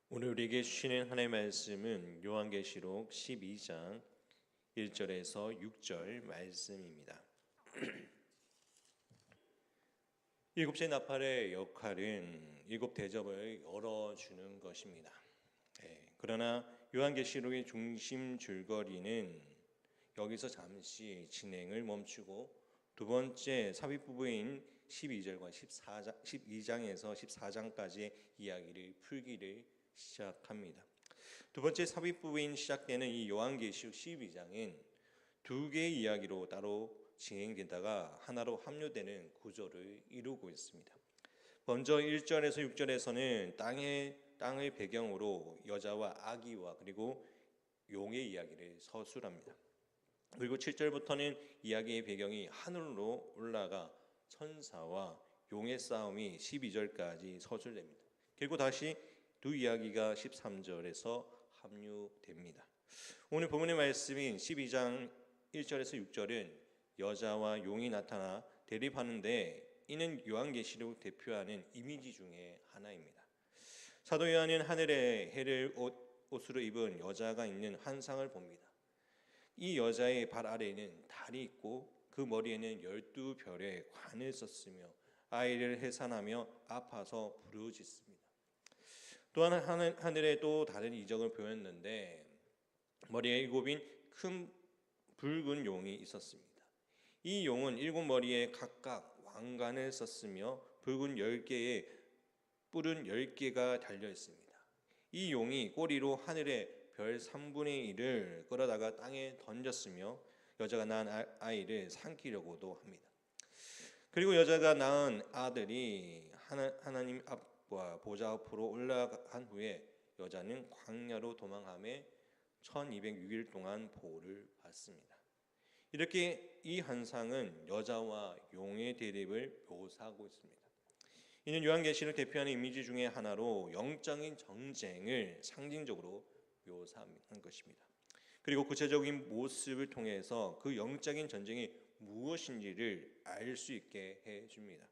오늘 우리에게 주시는 하나님의 말씀은 요한계시록 12장 1절에서 6절 말씀입니다. 일곱째 나팔의 역할은 일곱 대접을 열어주는 것입니다. 그러나 요한계시록의 중심 줄거리는 여기서 잠시 진행을 멈추고 두 번째 삽입부부인 12절과 12장에서 14장까지의 이야기를 풀기를 시작합니다. 두 번째 삽입부인 시작되는 이 요한계시록 12장은 두 개의 이야기로 따로 진행되다가 하나로 합류되는 구조를 이루고 있습니다. 먼저 1절에서 6절에서는 땅을 배경으로 여자와 아기와 그리고 용의 이야기를 서술합니다. 그리고 7절부터는 이야기의 배경이 하늘로 올라가 천사와 용의 싸움이 12절까지 서술됩니다. 그리고 다시 두 이야기가 13절에서 합류됩니다. 오늘 본문의 말씀인 12장 1절에서 6절은 여자와 용이 나타나 대립하는데 이는 요한계시록 대표하는 이미지 중에 하나입니다. 사도 요한은 하늘에 해를 옷으로 입은 여자가 있는 환상을 봅니다. 이 여자의 발 아래에는 달이 있고 그 머리에는 12별의 관을 썼으며 아이를 해산하며 아파서 부르짖습니다. 또한 하늘에 또 다른 이적을 보였는데 머리에 7인 큰 붉은 용이 있었습니다. 이 용은 7머리에 각각 왕관을 썼으며 붉은 10개에 뿔은 10개가 달려 있습니다. 이 용이 꼬리로 하늘의 별 3분의 1을 끌어다가 땅에 던졌으며 여자가 낳은 아이를 삼키려고도 합니다. 그리고 여자가 낳은 아들이 하나님 앞과 보좌 앞으로 올라간 후에 여자는 광야로 도망하며 1206일 동안 보호를 받습니다. 이렇게 이 환상은 여자와 용의 대립을 묘사하고 있습니다. 이는 요한계시를 대표하는 이미지 중에 하나로 영적인 전쟁을 상징적으로 묘사한 것입니다. 그리고 구체적인 모습을 통해서 그 영적인 전쟁이 무엇인지를 알 수 있게 해줍니다.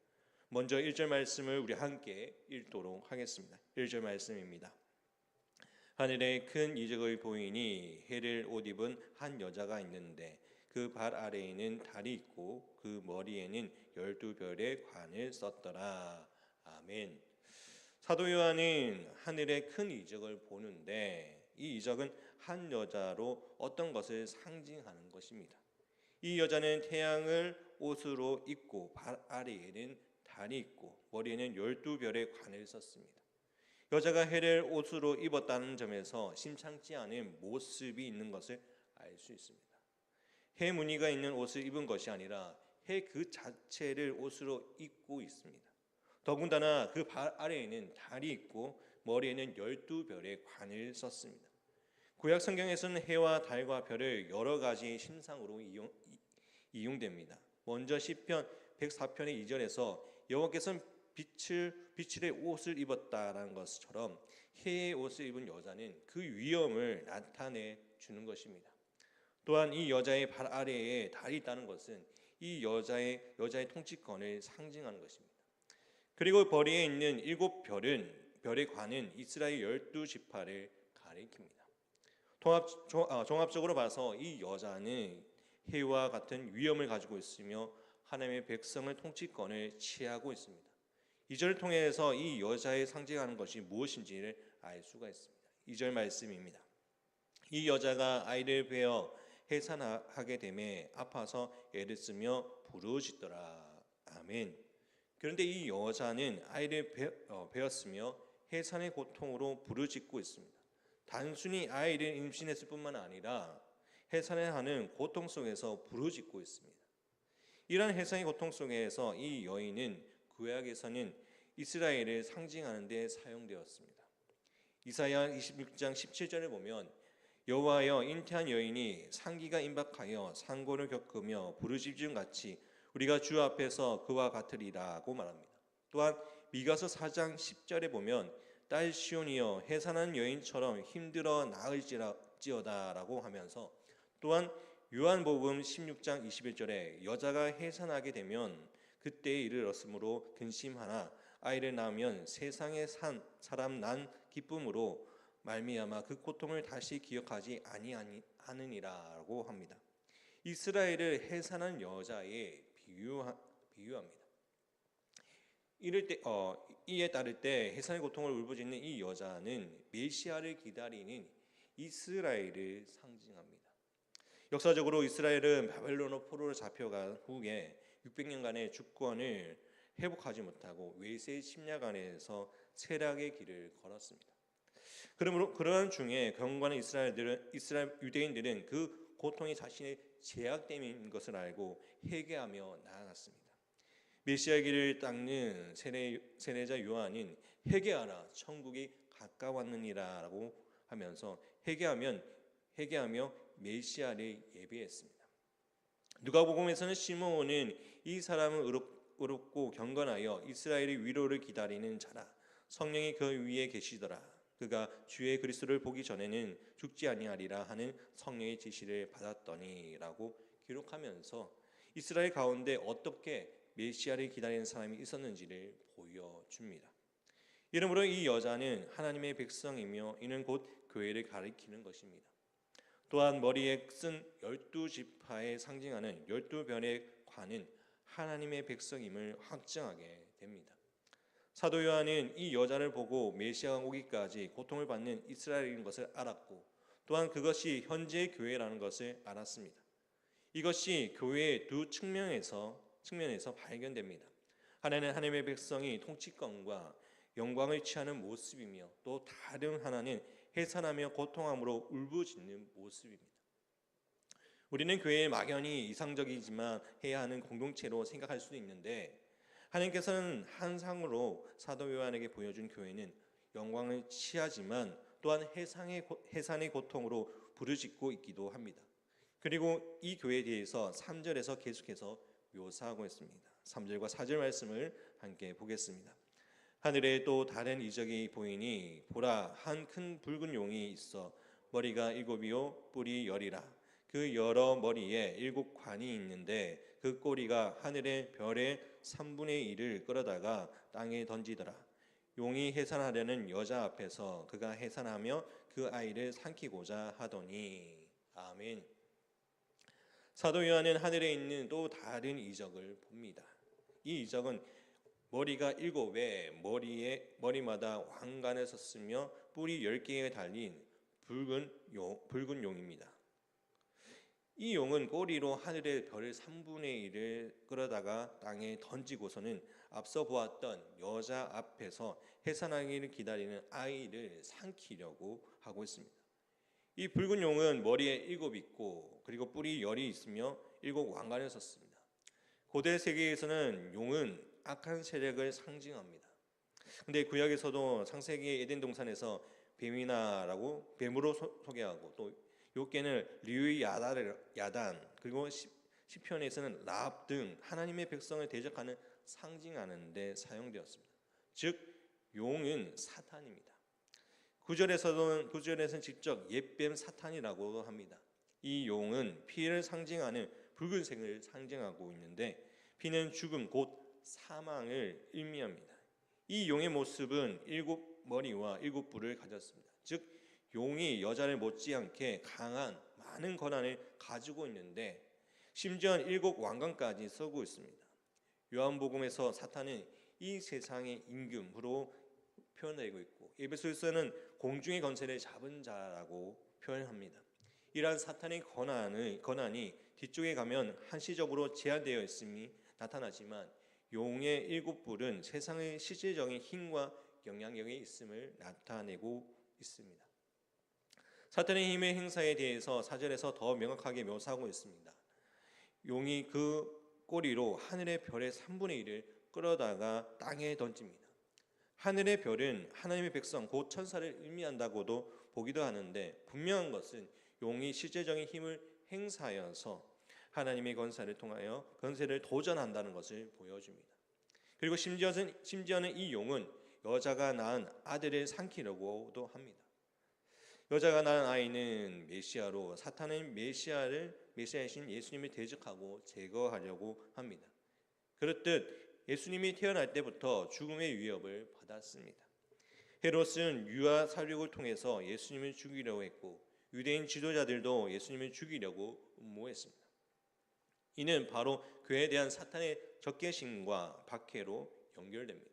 먼저 1절 말씀을 우리 함께 읽도록 하겠습니다. 1절 말씀입니다. 하늘에 큰 이적을 보이니 해를 옷 입은 한 여자가 있는데 그 발 아래에는 달이 있고 그 머리에는 12별의 관을 썼더라. 아멘. 사도 요한은 하늘에 큰 이적을 보는데 이 이적은 한 여자로 어떤 것을 상징하는 것입니다. 이 여자는 태양을 옷으로 입고 발 아래에는 달이 있고 머리에는 12별의 관을 썼습니다. 여자가 해를 옷으로 입었다는 점에서 심상치 않은 모습이 있는 것을 알 수 있습니다. 해 무늬가 있는 옷을 입은 것이 아니라 해 그 자체를 옷으로 입고 있습니다. 더군다나 그 발 아래에는 달이 있고 머리에는 12별의 관을 썼습니다. 구약 성경에서는 해와 달과 별을 여러 가지 신상으로 이용됩니다. 먼저 시편 104편의 2절에서 여호와께서는 빛의 옷을 입었다라는 것처럼 해의 옷을 입은 여자는 그 위엄을 나타내 주는 것입니다. 또한 이 여자의 발 아래에 달이 있다는 것은 이 여자의 통치권을 상징하는 것입니다. 그리고 머리에 있는 7별의 관은 이스라엘 12지파를 가리킵니다. 종합적으로 봐서 이 여자는 해와 같은 위엄을 가지고 있으며 하나님의 백성의 통치권을 취하고 있습니다. 이 절을 통해서 이 여자의 상징하는 것이 무엇인지를 알 수가 있습니다. 2절 말씀입니다. 이 여자가 아이를 베어 해산하게 되매 아파서 애를 쓰며 부르짖더라. 아멘. 그런데 이 여자는 아이를 베었으며 해산의 고통으로 부르짖고 있습니다. 단순히 아이를 임신했을 뿐만 아니라 해산을 하는 고통 속에서 부르짖고 있습니다. 이러한 해산의 고통 속에서 이 여인은 구약에서는 이스라엘을 상징하는 데 사용되었습니다. 이사야 26장 17절을 보면 여호와여 잉태한 여인이 상기가 임박하여 상고를 겪으며 부르짖음 같이 우리가 주 앞에서 그와 같으리라고 말합니다. 또한 미가서 4장 10절에 보면 딸 시온이여 해산한 여인처럼 힘들어 나을지어다라고 하면서 또한 요한복음 16장 21절에 여자가 해산하게 되면 그때에 이르렀으므로 근심하나 아이를 낳으면 세상에 산 사람 난 기쁨으로 말미암아 그 고통을 다시 기억하지 아니하느니라고 합니다. 이스라엘을 해산한 여자에 비유합니다. 이에 따를 때 해산의 고통을 울부짖는 이 여자는 메시아를 기다리는 이스라엘을 상징합니다. 역사적으로 이스라엘은 바벨론 포로로 잡혀간 후에 600년간의 주권을 회복하지 못하고 외세 침략 안에서 쇠락의 길을 걸었습니다. 그러므로 그러한 중에 경건한 이스라엘 유대인들은 그 고통이 자신의 죄악됨인 것을 알고 회개하며 나아갔습니다. 메시아 길을 닦는 세례자 요한은 회개하라 천국이 가까웠느니라라고 하면서 회개하며 메시아를 예비했습니다. 누가복음에서는 시므온은 이 사람은 의롭고 경건하여 이스라엘의 위로를 기다리는 자라 성령이 그 위에 계시더라 그가 주의 그리스도를 보기 전에는 죽지 아니하리라 하는 성령의 지시를 받았더니라고 기록하면서 이스라엘 가운데 어떻게 메시아를 기다리는 사람이 있었는지를 보여줍니다. 이러므로 이 여자는 하나님의 백성이며 이는 곧 교회를 가리키는 것입니다. 또한 머리에 쓴 12지파에 상징하는 12별의 관은 하나님의 백성임을 확증하게 됩니다. 사도 요한은 이 여자를 보고 메시아가 오기까지 고통을 받는 이스라엘인 것을 알았고 또한 그것이 현재의 교회라는 것을 알았습니다. 이것이 교회의 두 측면에서 발견됩니다. 하나는 하나님의 백성이 통치권과 영광을 취하는 모습이며 또 다른 하나는 해산하며 고통함으로 울부짖는 모습입니다. 우리는 교회의 막연히 이상적이지만 해야 하는 공동체로 생각할 수도 있는데 하나님께서는 한상으로 사도 요한에게 보여준 교회는 영광을 취하지만 또한 해산의 고통으로 부르짖고 있기도 합니다. 그리고 이 교회에 대해서 3절에서 계속해서 묘사하고 있습니다. 3절과 4절 말씀을 함께 보겠습니다. 하늘에 또 다른 이적이 보이니 보라 한 큰 붉은 용이 있어 머리가 7이요 뿔이 10이라 그 여러 머리에 7관이 있는데 그 꼬리가 하늘의 별의 3분의 1을 끌어다가 땅에 던지더라. 용이 해산하려는 여자 앞에서 그가 해산하며 그 아이를 삼키고자 하더니. 아멘. 사도 요한은 하늘에 있는 또 다른 이적을 봅니다. 이 이적은 머리가 7에 머리마다 왕관을 썼으며 뿔이 10개에 달린 붉은 용입니다. 이 용은 꼬리로 하늘의 별의 3분의 1을 끌어다가 땅에 던지고서는 앞서 보았던 여자 앞에서 해산하기를 기다리는 아이를 삼키려고 하고 있습니다. 이 붉은 용은 머리에 7 있고 그리고 뿔이 10이 있으며 7 왕관을 썼습니다. 고대 세계에서는 용은 악한 세력을 상징합니다. 근데 구약에서도 창세기 에덴 동산에서 뱀으로 소개하고 또 욥기에는 리위 야단 그리고 시편에서는 라합 등 하나님의 백성을 대적하는 상징하는 데 사용되었습니다. 즉 용은 사탄입니다. 구절에서는 직접 옛뱀 사탄이라고 합니다. 이 용은 피를 상징하는 붉은색을 상징하고 있는데 피는 죽음 곧 사망을 의미합니다. 이 용의 모습은 7머리와 7뿔을 가졌습니다. 즉 용이 여자를 못지않게 강한 많은 권한을 가지고 있는데 심지어 7 왕관까지 쓰고 있습니다. 요한복음에서 사탄은 이 세상의 임금으로 표현되고 있고 에베소서는 공중의 권세를 잡은 자라고 표현합니다. 이러한 사탄의 권한이 뒤쪽에 가면 한시적으로 제한되어 있음이 나타나지만 용의 7뿔은 세상의 실질적인 힘과 영향력이 있음을 나타내고 있습니다. 사탄의 힘의 행사에 대해서 4절에서 더 명확하게 묘사하고 있습니다. 용이 그 꼬리로 하늘의 별의 3분의 1을 끌어다가 땅에 던집니다. 하늘의 별은 하나님의 백성 곧 천사를 의미한다고도 보기도 하는데 분명한 것은 용이 실제적인 힘을 행사하여서 하나님의 권세를 도전한다는 것을 보여줍니다. 그리고 심지어는 이 용은 여자가 낳은 아들을 삼키려고도 합니다. 여자가 낳은 아이는 메시아로 사탄은 메시아이신 예수님을 대적하고 제거하려고 합니다. 그렇듯 예수님이 태어날 때부터 죽음의 위협을 받았습니다. 헤롯은 유아 살육을 통해서 예수님을 죽이려고 했고 유대인 지도자들도 예수님을 죽이려고 음모했습니다. 이는 바로 교회에 대한 사탄의 적개심과 박해로 연결됩니다.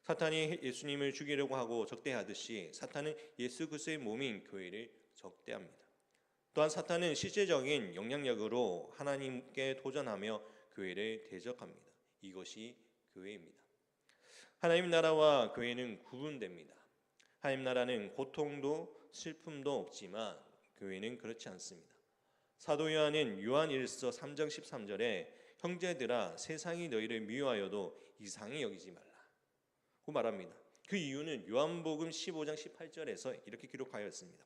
사탄이 예수님을 죽이려고 하고 적대하듯이 사탄은 예수 그리스도의 몸인 교회를 적대합니다. 또한 사탄은 실제적인 영향력으로 하나님께 도전하며 교회를 대적합니다. 이것이 교회입니다. 하나님 나라와 교회는 구분됩니다. 하나님 나라는 고통도 슬픔도 없지만 교회는 그렇지 않습니다. 사도 요한은 요한일서 3장 13절에 형제들아 세상이 너희를 미워하여도 이상히 여기지 말라고 말합니다. 그 이유는 요한복음 15장 18절에서 이렇게 기록하였습니다.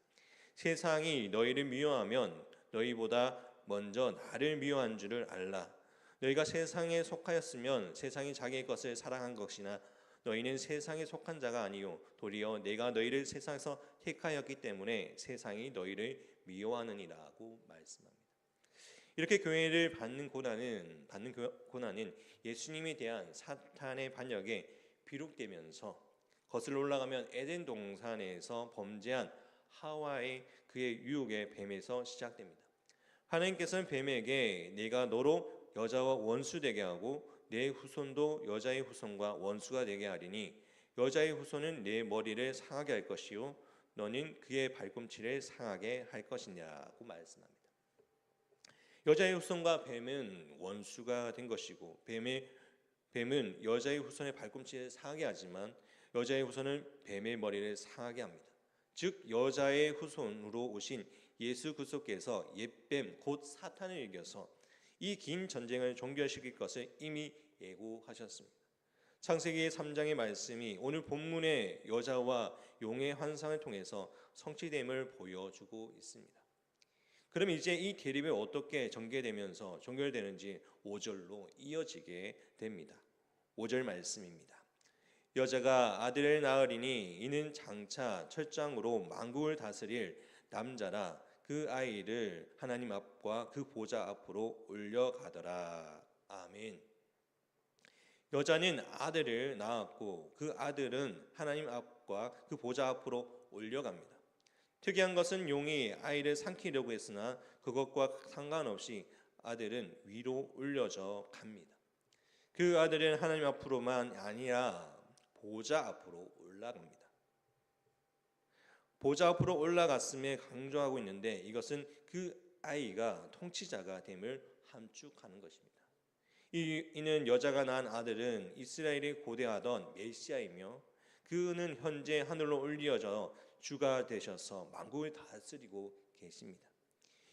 세상이 너희를 미워하면 너희보다 먼저 나를 미워한 줄을 알라. 너희가 세상에 속하였으면 세상이 자기의 것을 사랑한 것이나 너희는 세상에 속한 자가 아니요 도리어 내가 너희를 세상에서 택하였기 때문에 세상이 너희를 미워하느니라고 말씀합니다. 이렇게 교회를 받는 고난은 예수님에 대한 사탄의 반역에 비롯되면서 거슬러 올라가면 에덴 동산에서 범죄한 하와의 그의 유혹의 뱀에서 시작됩니다. 하나님께서는 뱀에게 내가 너로 여자와 원수되게 하고 내 후손도 여자의 후손과 원수가 되게 하리니 여자의 후손은 내 머리를 상하게 할 것이요 너는 그의 발꿈치를 상하게 할 것이냐고 말씀합니다. 여자의 후손과 뱀은 원수가 된 것이고 뱀은 여자의 후손의 발꿈치를 상하게 하지만 여자의 후손은 뱀의 머리를 상하게 합니다. 즉 여자의 후손으로 오신 예수 그리스도께서 옛뱀 곧 사탄을 이겨서 이 긴 전쟁을 종결시킬 것을 이미 예고하셨습니다. 창세기 3장의 말씀이 오늘 본문의 여자와 용의 환상을 통해서 성취됨을 보여주고 있습니다. 그럼 이제 이 대립이 어떻게 전개되면서 종결되는지 5절로 이어지게 됩니다. 5절 말씀입니다. 여자가 아들을 낳으리니 이는 장차 철장으로 만국을 다스릴 남자라 그 아이를 하나님 앞과 그 보좌 앞으로 올려가더라. 아멘. 여자는 아들을 낳았고 그 아들은 하나님 앞과 그 보좌 앞으로 올려갑니다. 특이한 것은 용이 아이를 삼키려고 했으나 그것과 상관없이 아들은 위로 올려져 갑니다. 그 아들은 하나님 앞으로만 아니라 보좌 앞으로 올라갑니다. 보좌 앞으로 올라갔음에 강조하고 있는데 이것은 그 아이가 통치자가 됨을 함축하는 것입니다. 이는 여자가 낳은 아들은 이스라엘이 고대하던 메시아이며 그는 현재 하늘로 올려져 주가 되셔서 만국을 다스리고 계십니다.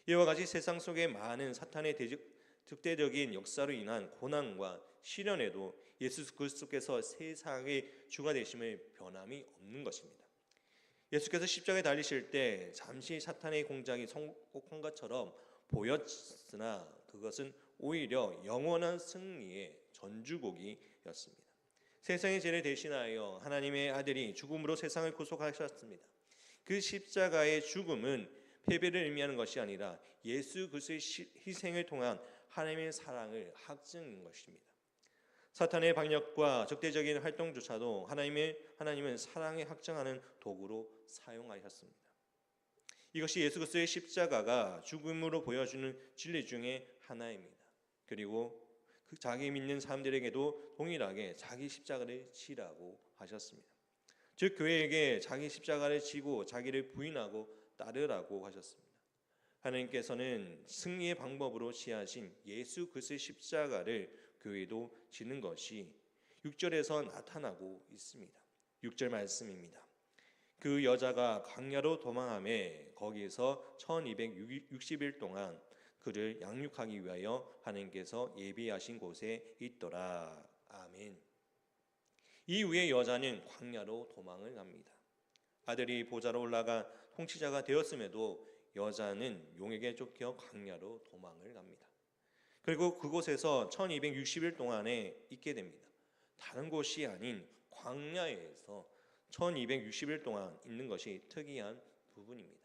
이와 같이 세상 속의 많은 사탄의 특대적인 역사로 인한 고난과 시련에도 예수 그리스도께서 세상의 주가 되심을 변함이 없는 것입니다. 예수께서 십자가에 달리실 때 잠시 사탄의 공작이 성공한 것처럼 보였으나 그것은 오히려 영원한 승리의 전주곡이었습니다. 세상의 죄를 대신하여 하나님의 아들이 죽음으로 세상을 구속하셨습니다. 그 십자가의 죽음은 패배를 의미하는 것이 아니라 예수 그리스도의 희생을 통한 하나님의 사랑을 확증한 것입니다. 사탄의 방역과 적대적인 활동조차도 하나님은 사랑에 확증하는 도구로 사용하셨습니다. 이것이 예수 그리스도의 십자가가 죽음으로 보여주는 진리 중에 하나입니다. 그리고 자기 믿는 사람들에게도 동일하게 자기 십자가를 지라고 하셨습니다. 즉 교회에게 자기 십자가를 지고 자기를 부인하고 따르라고 하셨습니다. 하나님께서는 승리의 방법으로 취하신 예수 그리스도의 십자가를 교회도 지는 것이 6절에서 나타나고 있습니다. 6절 말씀입니다. 그 여자가 광야로 도망하며 거기에서 1260일 동안 그를 양육하기 위하여 하나님께서 예비하신 곳에 있더라. 아멘. 이후에 여자는 광야로 도망을 갑니다. 아들이 보좌로 올라가 통치자가 되었음에도 여자는 용에게 쫓겨 광야로 도망을 갑니다. 그리고 그곳에서 1260일 동안에 있게 됩니다. 다른 곳이 아닌 광야에서 1260일 동안 있는 것이 특이한 부분입니다.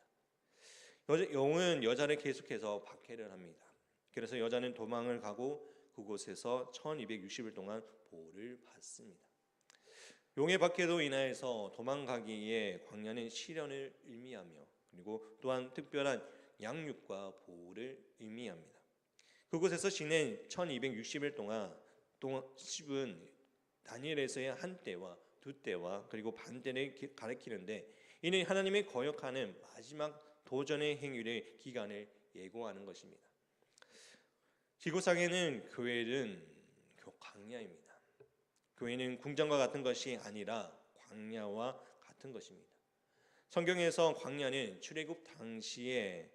용은 여자를 계속해서 박해를 합니다. 그래서 여자는 도망을 가고 그곳에서 1260일 동안 보호를 받습니다. 용의 박해로 인하여서 도망가기에 광야는 시련을 의미하며 그리고 또한 특별한 양육과 보호를 의미합니다. 그곳에서 지낸 1260일 동안 10은 다니엘에서의 한 때와 두 때와 그리고 반 때를 가리키는데 이는 하나님의 거역하는 마지막 도전의 행위를 기간을 예고하는 것입니다. 지구상에는 교회는 광야입니다. 교회는 궁전과 같은 것이 아니라 광야와 같은 것입니다. 성경에서 광야는 출애굽 당시에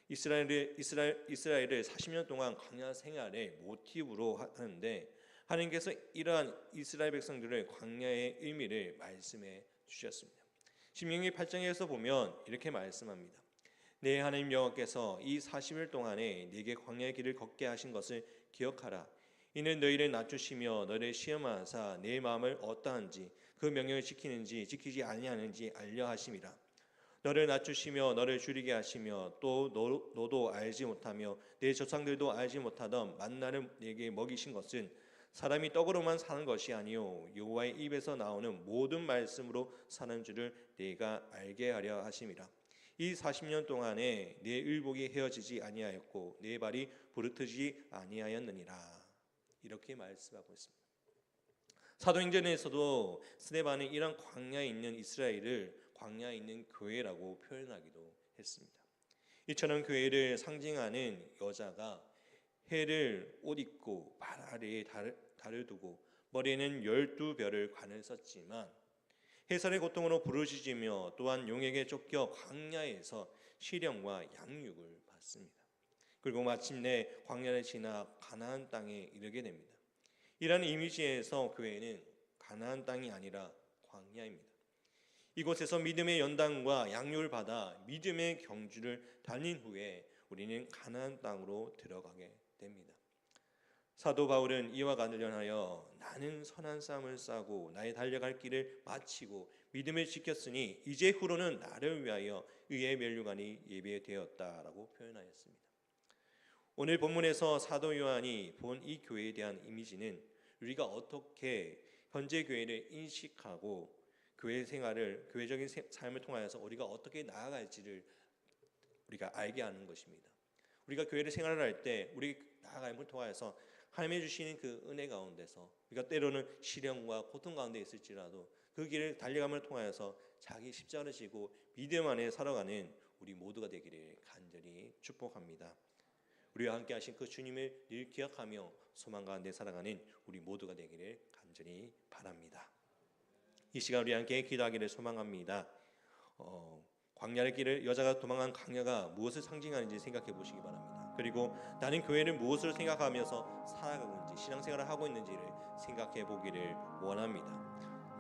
이스라엘을 40년 동안 광야 생활의 모티브로 하는데 하나님께서 이러한 이스라엘 백성들의 광야의 의미를 말씀해 주셨습니다. 신명기 8장에서 보면 이렇게 말씀합니다. 내 하나님 여호와께서 이 40일 동안에 네게 광야의 길을 걷게 하신 것을 기억하라. 이는 너희를 낮추시며 너를 시험하사 내 마음을 어떠한지 그 명령을 지키는지 지키지 아니하는지 알려 하심이라. 너를 낮추시며 너를 줄이게 하시며 또 너도 알지 못하며 내 조상들도 알지 못하던 만나를 네게 먹이신 것은 사람이 떡으로만 사는 것이 아니요 여호와의 입에서 나오는 모든 말씀으로 사는 줄을 네가 알게 하려 하심이라. 이 40년 동안에 내 의복이 헤어지지 아니하였고 내 발이 부르트지 아니하였느니라. 이렇게 말씀하고 있습니다. 사도행전에서도 스데반은 이런 광야에 있는 이스라엘을 광야에 있는 교회라고 표현하기도 했습니다. 이처럼 교회를 상징하는 여자가 해를 옷 입고 발 아래에 달을 두고 머리에는 12별을 관을 썼지만 해살의 고통으로 부르짖으며 또한 용에게 쫓겨 광야에서 시련과 양육을 받습니다. 그리고 마침내 광야를 지나 가나안 땅에 이르게 됩니다. 이러한 이미지에서 교회는 가나안 땅이 아니라 광야입니다. 이곳에서 믿음의 연단과 양육을 받아 믿음의 경주를 달린 후에 우리는 가나안 땅으로 들어가게 됩니다. 사도 바울은 이와 관련하여 나는 선한 싸움을 싸고 나의 달려갈 길을 마치고 믿음을 지켰으니 이제 후로는 나를 위하여 의의 면류관이 예비되었다라고 표현하였습니다. 오늘 본문에서 사도 요한이 본 이 교회에 대한 이미지는 우리가 어떻게 현재 교회를 인식하고 교회 생활을 교회적인 삶을 통하여서 우리가 어떻게 나아갈지를 우리가 알게 하는 것입니다. 우리가 교회를 생활을 할 때 우리 나아감을 통하여서 하나님이 주시는 그 은혜 가운데서 우리가 때로는 시련과 고통 가운데 있을지라도 그 길을 달려감을 통하여서 자기 십자가를 지고 믿음 안에 살아가는 우리 모두가 되기를 간절히 축복합니다. 우리와 함께 하신 그 주님을 늘 기억하며 소망 가운데 살아가는 우리 모두가 되기를 간절히 바랍니다. 이 시간 우리 함께 기도하기를 소망합니다. 광야의 길을 여자가 도망한 광야가 무엇을 상징하는지 생각해 보시기 바랍니다. 그리고 나는 교회를 무엇을 생각하면서 살아가고 있는지 신앙생활을 하고 있는지를 생각해 보기를 원합니다.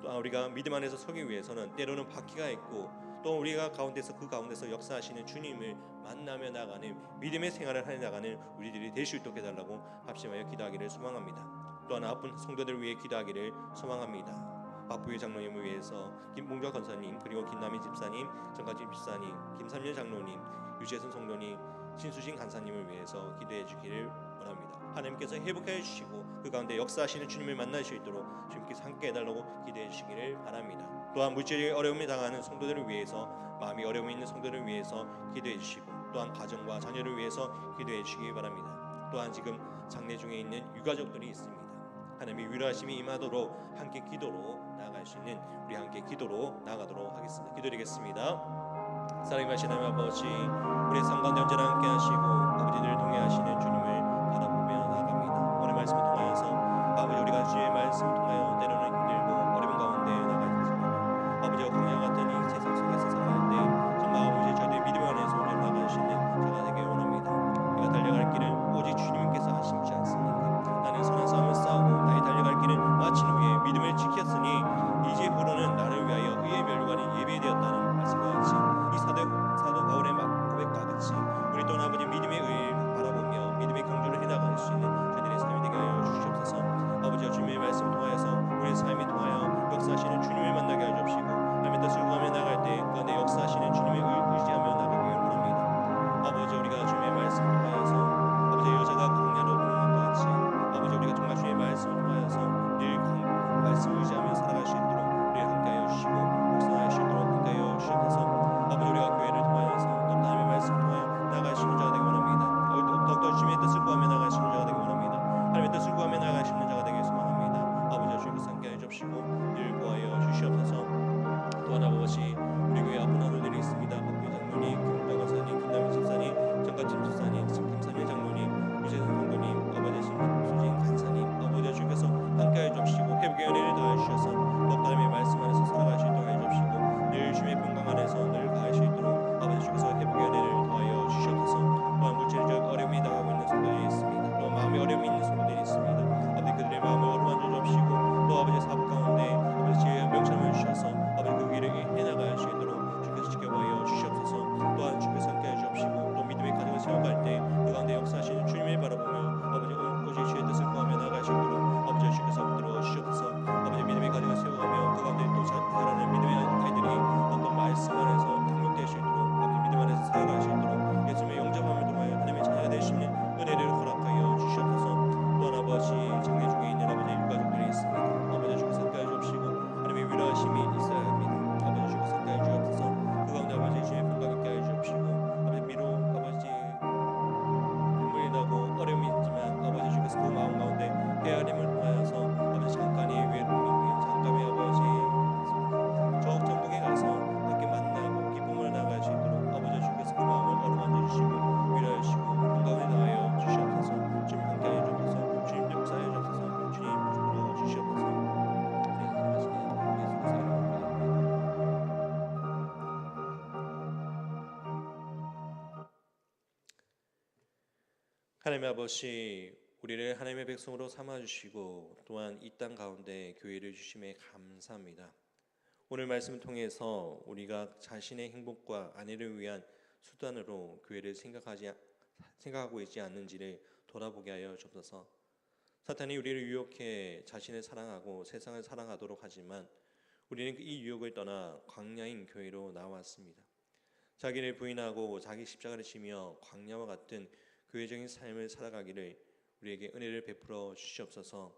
또 우리가 믿음 안에서 서기 위해서는 때로는 바퀴가 있고 또 우리가 그 가운데서 역사하시는 주님을 만나며 나가는 믿음의 생활을 해 나가는 우리들이 될 수 있도록 해달라고 합심하여 기도하기를 소망합니다. 또한 아픈 성도들을 위해 기도하기를 소망합니다. 박부희 장로님을 위해서 김봉조 권사님 그리고 김남희 집사님, 정가진 집사님, 김삼년 장로님, 유재선 성도님, 신수진 간사님을 위해서 기도해 주기를 원합니다. 하나님께서 회복해 주시고 그 가운데 역사하시는 주님을 만날 수 있도록 주님께서 함께 해달라고 기도해 주시기를 바랍니다. 또한 물질의 어려움에 당하는 성도들을 위해서 마음이 어려움이 있는 성도들을 위해서 기도해 주시고 또한 가정과 자녀를 위해서 기도해 주시기 바랍니다. 또한 지금 장례 중에 있는 유가족들이 있습니다. 하나님의 위로하심이 임하도록 함께 기도로 나아갈 수 있는 우리 함께 기도로 나아가도록 하겠습니다. 기도드리겠습니다. 사랑의 하나님 아버지, 우리의 삶 가운데 언제나 함께 하시고 아버지들을 통해 하시는 주님을 바라보며 나아갑니다. 오늘 말씀을 통하여서 아버지 우리가 주의 말씀을 통하여 때로는 힘들고 어려운 가운데 나가지만 아버지와 광야 같은 이 세상 속에서 살아갈 때 정말 아버지 저희의 믿음 안에서 오늘 나갈 수 있는 저가 되길 원합니다. 우리가 달려갈 길은 오직 주님께서 하심지 않습니까? 나는 선한 싸움을 싸우고 나의 달려갈 길은 마친 후에 믿음을 지켰으니 이제 후로는 나를 위하여 의의 면류관이 예비되었다는 말씀과 같이 이 사도 바울의 고백과 같이 우리 또한 아버지 믿음의 의를 바라보며 믿음의 경주를 해나갈 수 있는 저희들의 삶이 되게 하여 주시옵소서. 아버지와 주님의 말씀을 통하여서 안에서 늘 가할 수 있도록 아버지 주께서 회복의 은혜를 더하여 주시옵소서. 또한 물질적 어려움이 당하고 있는 성도들이 있습니다. 또 마음의 어려움이 있는 성도들이 있습니다. 아버지 그들의 마음을 어루만져 주시고 또 아버지 사업 가운데 아버지 지혜와 명철을 주셔서 아버지 그 길을 해나갈 수 있도록 주께서 지켜보여 주시옵소서. 또한 주께서 함께해 주옵시고 또 믿음의 가정을 세워갈 때 그 가운데 역사하시는 주님을 바라보며 아버지 오직 주의 뜻을 구하며 나아갈 수 있도록 아버지 주께서 붙들어 주시옵소서. 아버지 믿음의 가정을 세워가며 그 가운데 또 자라는 믿음의 아이들이 어떤 말씀 안에서 강력될 수 있도록 아버지 믿음 안에서 살아갈 수 있도록 예수님의 영접함을 통하여 하나님의 자녀가 되시는 은혜를 허락하여 주시옵소서. 또한 아버지 장애 중에 있는 아버지 유가족들이 있습니다. 아버지 주께서 함께해 주옵시고 하나님의 위로하심이 있어야 합니다. 아버지 주께서 함께해 주옵소서. 그 가운데 아버지 주의 평강 있게 하여 주옵시고 아버지 비록 아버지 눈물이 나고 어려움이 있지만 아버지 주께서 그 마음 가운데 헤아림을 통하여서 아버지 잠깐의 외로움이며 잠깐의 아버지 저 천국에 가서 함께 만나고 기쁨을 나갈 수 있도록 아버지 주께서 그 마음을 어루만져 주시고 위로해 주시고 평강을 다하여 주시옵소서. 주님 함께하여 주옵소서. 주님 역사해 주옵소서. 주님 부르러 주시옵소서. 우리 사랑하시는 예수 그리스도의 이름으로 하나님의 아버지 우리를 하나님의 백성으로 삼아주시고 또한 이 땅 가운데 교회를 주심에 감사합니다. 오늘 말씀을 통해서 우리가 자신의 행복과 안위를 위한 수단으로 교회를 생각하고 있지 않는지를 돌아보게 하여 주옵소서. 사탄이 우리를 유혹해 자신을 사랑하고 세상을 사랑하도록 하지만 우리는 이 유혹을 떠나 광야인 교회로 나왔습니다. 자기를 부인하고 자기 십자가를 지며 광야와 같은 교회적인 삶을 살아가기를 우리에게 은혜를 베풀어 주시옵소서.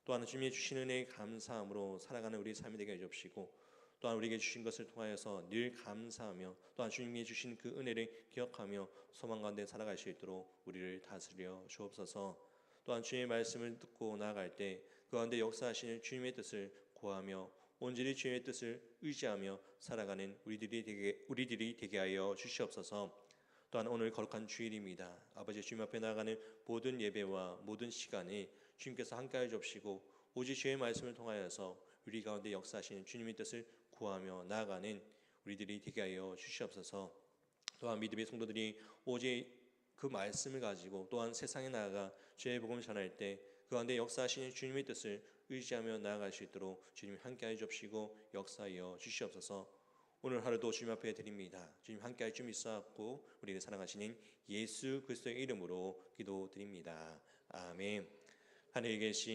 또한 주님이 주신 은혜에 감사함으로 살아가는 우리 삶이 되게 해주시고 또한 우리에게 주신 것을 통하여서 늘 감사하며 또한 주님이 주신 그 은혜를 기억하며 소망 가운데 살아갈 수 있도록 우리를 다스려 주옵소서. 또한 주님의 말씀을 듣고 나아갈 때 그 가운데 역사하시는 주님의 뜻을 구하며 온전히 주님의 뜻을 의지하며 살아가는 우리들이 되게 하여 주시옵소서. 또한 오늘 거룩한 주일입니다. 아버지 주님 앞에 나아가는 모든 예배와 모든 시간에 주님께서 함께하여 주옵시고 오직 주의 말씀을 통하여서 우리 가운데 역사하시는 주님의 뜻을 구하며 나아가는 우리들이 되게 하여 주시옵소서. 또한 믿음의 성도들이 오직 그 말씀을 가지고 또한 세상에 나아가 주의 복음을 전할 때 그 가운데 역사하시는 주님의 뜻을 의지하며 나아갈 수 있도록 주님 함께하여 주옵시고 역사하여 주시옵소서. 오늘 하루도 주님 앞에 드립니다. 주님 함께할 줄 믿사옵고 우리를 사랑하시는 예수 그리스도의 이름으로 기도드립니다. 아멘. 하늘에 계신